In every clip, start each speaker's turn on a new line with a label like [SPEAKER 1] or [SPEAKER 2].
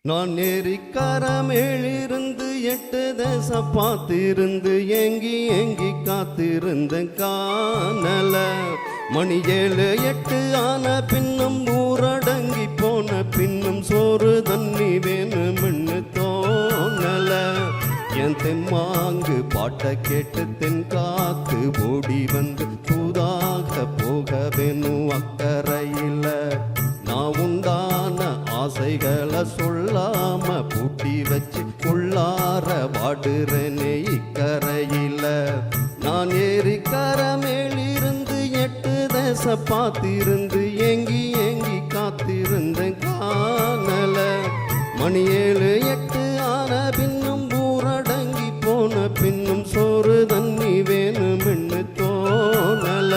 [SPEAKER 1] நான் நெறிக்கரமேலிருந்து 8 தேசம் பார்த்திருந்து ஏங்கி ஏங்கி காத்திருந்த காணல. மணி 7 8 ஆன பின்னும் ஊரடங்கி போன பின்னும் சோறு தண்ணி வேணும்னு தோணல. என் தெம்மாங்கு பாட்ட கேட்டு தென் காத்து ஓடி வந்து தூதாக போக வேணும் அக்கறையில். நான் உண்டான ஆசைகளை சொல்லாம பூட்டி வச்சு உள்ளார வாடுறனே இக்கரையில. நான் ஏறிக்கர மேலிருந்து 8 தேசம் பார்த்திருந்து ஏங்கி ஏங்கி காத்திருந்தேன் காணல. மணி 7 8 ஆன பின்னும் ஊரடங்கி போன பின்னும் சோறு தண்ணி வேணும்னு தோணல.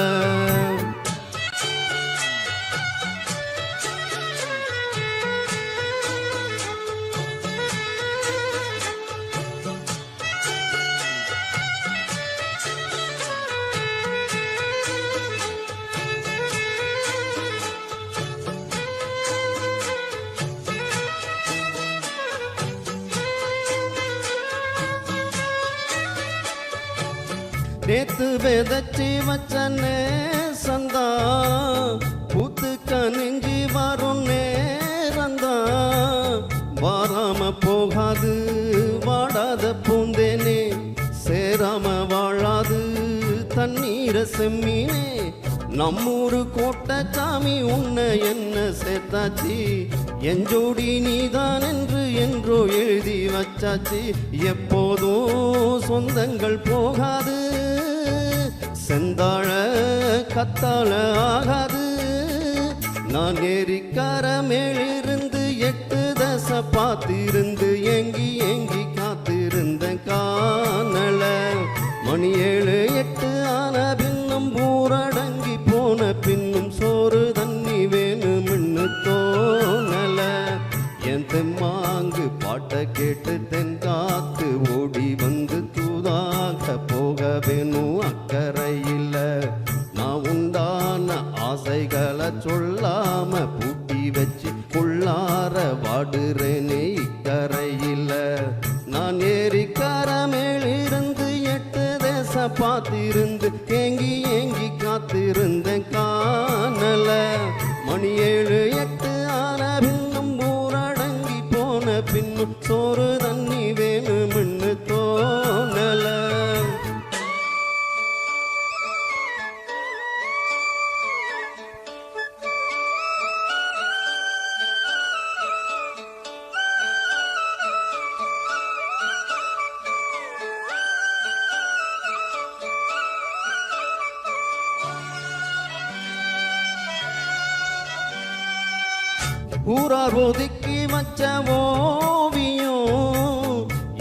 [SPEAKER 1] நேத்து விதைச்சி வச்ச நேசந்தா பூத்து கனிஞ்சி வரும் நேரந்தா. வாராம போகாது வாடாத பூந்தேனே, சேராம வாழாது தண்ணீரை செம்மீனே. நம்மூரு கோட்டச்சாமி உன்னை என்ன சேர்த்தாச்சி, என் ஜோடி நீதான் என்று என்றோ எழுதி வச்சாச்சு. எப்போதும் சொந்தங்கள் போகாது, செந்தாழ கத்தாழ ஆகாது. நான் ஏறிக்கர மேலிருந்து 8 தேசம் பார்த்திருந்து ஏங்கி ஏங்கி காத்திருந்த காணல. மணி 7 8 ஆன பின்னும் ஊரடங்கி போன பின்னும் சோறு தண்ணி வேணும்னு தோணல. என் தெம்மாங்கு பாட்ட கேட்டு தென் காத்து ஓடி வந்து தூதாக போக வேணும் அக்கறையில். நான் உண்டான ஆசைகளை சொல்லாம பூட்டி வச்சு உள்ளார வாடுறேனே இக்கரையில். நான் ஏறிக்கர மேலிருந்து 8 தேசம் பார்த்திருந்து ஏங்கி ஏங்கி காத்திருந்தேன் காணல. மணி 7 8 ஆன பின்னும் ஊரடங்கி போன பின்னும் சோறு தண்ணி வேணும்னு தோணல. ஊரார் ஒதுக்கி வச்ச ஓவியம்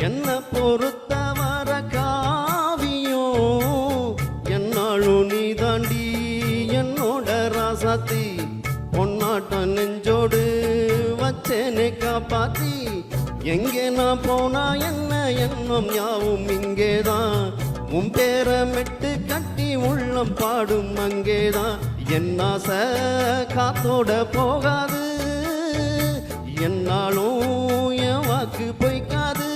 [SPEAKER 1] என்ன பொறுத்த வர காவியம். என்னாலும் நீ தாண்டி என்னோட ராசாத்தி, பொன்னாட்டம் நெஞ்சோடு வச்சேனே காப்பாத்தி. எங்கே நான் போனா என்ன எண்ணம் யாவும் இங்கேதான், உன் பேரை மெட்டு கட்டி உள்ளம் பாடும் அங்கேதான். என் ஆசை காத்தோட போகாது, என்னாலும் என் வாக்கு பொய்க்காது.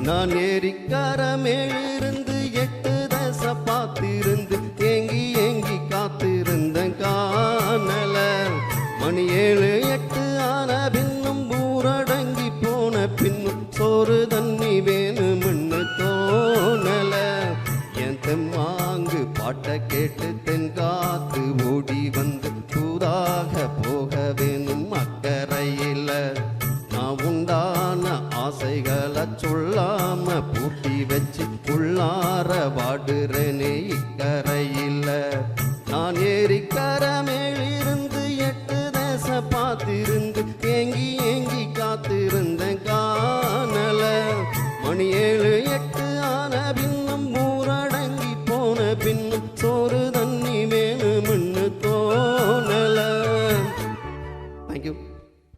[SPEAKER 1] நான் ஏறிக்கர மேலிருந்து 8 தேசம் பார்த்திருந்து ஏங்கி ஏங்கி காத்திருந்த காணல. மணி 7 8 ஆன பின்னும் ஊரடங்கி போன பின்னும் சோறு தண்ணி வேணும்னு தோணல. என் தெம்மாங்கு பாட்ட கேட்டு தென் காத்து ஓடி வந்து தூதாக போக வேணும் அக்கறையில். நான் உண்டான ஆசைகளை சொல்லாம பூட்டி வச்சு உள்ளார வாடுறேனே இக்கரை.